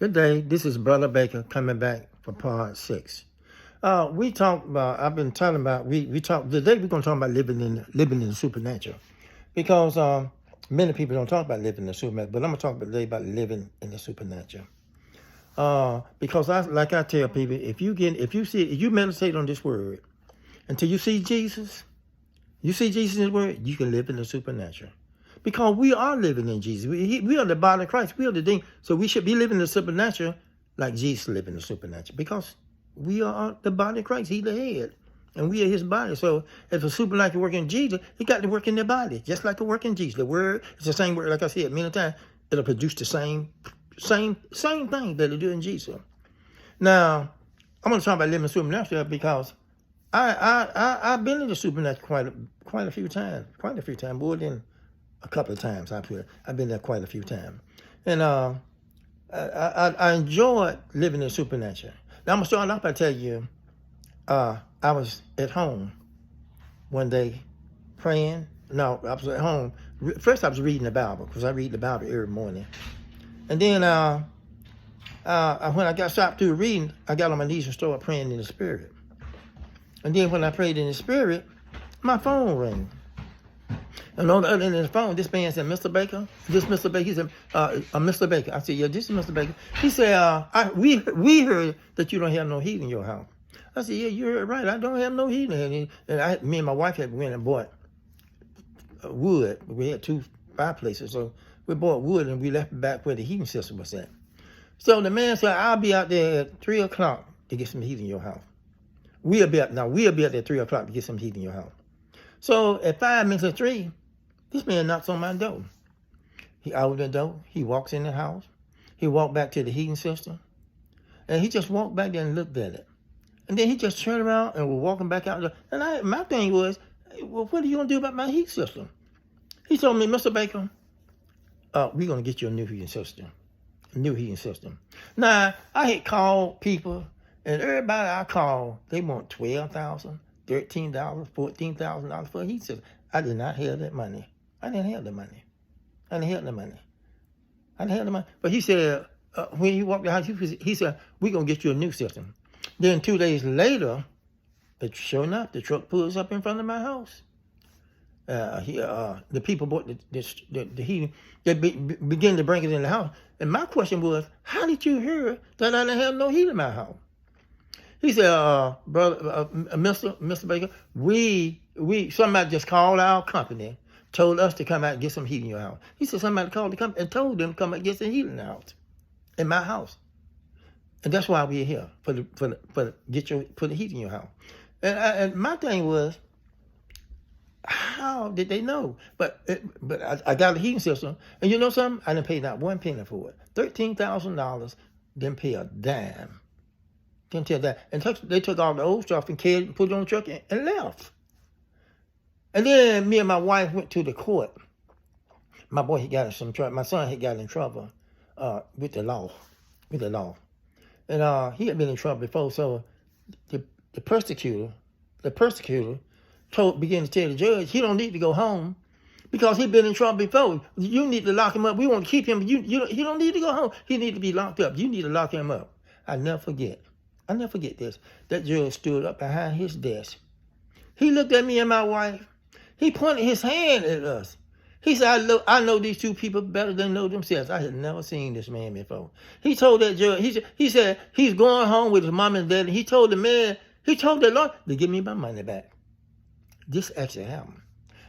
Good day. This is Brother Baker coming back for part 6. We talked about. I've been talking about. We talk today. We're going to talk about living in the supernatural, because many people don't talk about living in the supernatural. But I'm going to talk today about living in the supernatural. Because like I tell people, if you meditate on this word until you see Jesus in His word, you can live in the supernatural. Because we are living in Jesus. We are the body of Christ. We are the thing. So we should be living in the supernatural like Jesus lived in the supernatural. Because we are the body of Christ. He's the head. And we are His body. So if a supernatural work in Jesus, He got to work in their body. Just like the work in Jesus. The word, it's the same word, like I said many times. It'll produce the same thing that it do in Jesus. Now, I'm going to talk about living supernatural because I've been in the supernatural quite a few times. More than a couple of times. I've been there quite a few times. And I enjoyed living in supernatural. Now I'm going to start off by telling you, I was at home one day praying. No, I was at home. First I was reading the Bible, because I read the Bible every morning. And then when I got stopped through reading, I got on my knees and started praying in the Spirit. And then when I prayed in the Spirit, my phone rang. And on the other end of the phone, this man said, Mr. Baker? This Mr. Baker? He said, Mr. Baker. I said, yeah, this is Mr. Baker. He said, we heard that you don't have no heat in your house. I said, yeah, you heard right. I don't have no heat in here. And me and my wife had went and bought wood. We had 2 fireplaces. So we bought wood and we left it back where the heating system was at. So the man said, I'll be out there at 3 o'clock to get some heat in your house. We'll be out there at 3 o'clock to get some heat in your house. So at 5 minutes of 3, this man knocks on my door. He out the door. He walks in the house. He walked back to the heating system. And he just walked back there and looked at it. And then he just turned around and was walking back out there. And my thing was, well, what are you going to do about my heat system? He told me, Mr. Baker, we're going to get you a new heating system. Now, I had called people, and everybody I called, they want $12,000, $13,000, $14,000 for a heat system. I did not have that money. I didn't have the money. But he said, when he walked the house, he said, we're going to get you a new system. Then 2 days later, sure enough, the truck pulls up in front of my house. The people bought the heating. They began to bring it in the house. And my question was, how did you hear that I didn't have no heat in my house? He said, brother, Mr. Baker, somebody just called our company, told us to come out and get some heat in your house. He said somebody called the company and told them to come out and get some heat in the house, in my house. And that's why we're here, for the heat in your house. And my thing was, how did they know? But I got a heating system, and you know something? I didn't pay not one penny for it. $13,000, didn't pay a dime. Didn't tell that. And they took all the old stuff and carried and put it on the truck and left. And then me and my wife went to the court. My boy, he got in some trouble. My son had got in trouble with the law. And he had been in trouble before. So the persecutor began to tell the judge he don't need to go home because he'd been in trouble before. You need to lock him up. We want to keep him. He don't need to go home. He need to be locked up. You need to lock him up. I'll never forget this. That judge stood up behind his desk. He looked at me and my wife. He pointed his hand at us. He said, I know these 2 people better than know themselves. I had never seen this man before. He told that judge, he said he's going home with his mom and dad. And he told the Lord to give me my money back. This actually happened.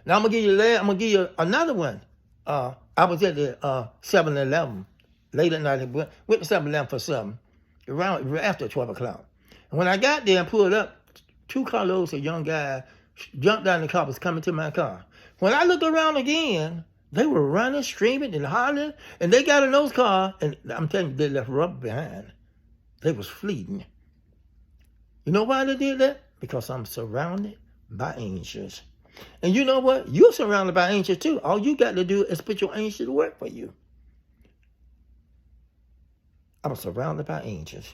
Now I'm gonna give you another one. I was at the 7-Eleven late at night. I went to 7-Eleven for something around after 12 o'clock. And when I got there and pulled up, 2 carloads of young guys jumped down the car, was coming to my car. When I looked around again, they were running, screaming, and hollering, and they got in those cars, and I'm telling you, they left rubber behind. They was fleeting. You know why they did that? Because I'm surrounded by angels. And you know what? You're surrounded by angels too. All you got to do is put your angels to work for you. I was surrounded by angels.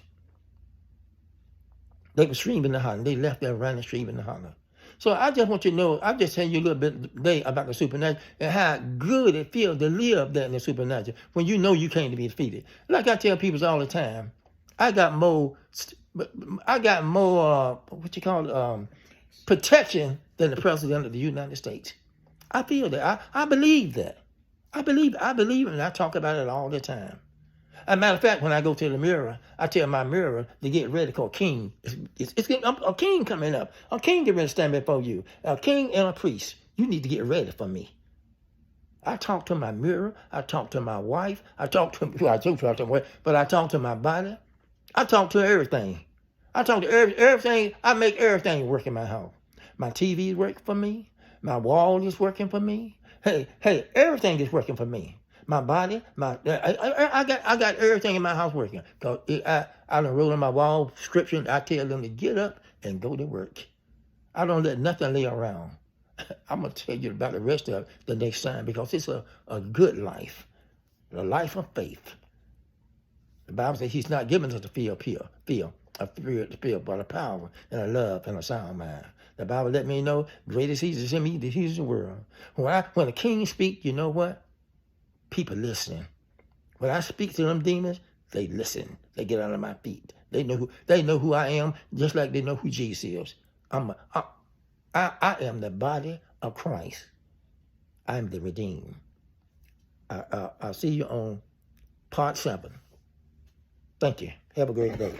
They were screaming and hollering. They left there running, screaming and hollering. So I just want you to know, I'm just telling you a little bit today about the supernatural and how good it feels to live that in the supernatural when you know you can't be defeated. Like I tell people all the time, I got more, what you call it, protection than the president of the United States. I feel that. I believe that. I believe it, and I talk about it all the time. As a matter of fact, when I go to the mirror, I tell my mirror to get ready for a king. It's a king coming up. A king getting ready to stand before you. A king and a priest. You need to get ready for me. I talk to my mirror. I talk to my wife. I talk to but I talk to my body. I talk to everything. I talk to everything. I make everything work in my house. My TV is working for me. My wall is working for me. Hey, everything is working for me. My body, I got everything in my house working. Cause I done wrote on my wall scripture. I tell them to get up and go to work. I don't let nothing lay around. I'm gonna tell you about the rest of the next time because it's a good life, a life of faith. The Bible says He's not giving us a fear, but a power and a love and a sound mind. The Bible let me know, greatest He is in me, that He's in the world. When the king speak, you know what? People listen. When I speak to them demons, they listen. They get under my feet. They know who I am, just like they know who Jesus is. I am the body of Christ. I am the redeemed. I'll see you on part 7. Thank you. Have a great day.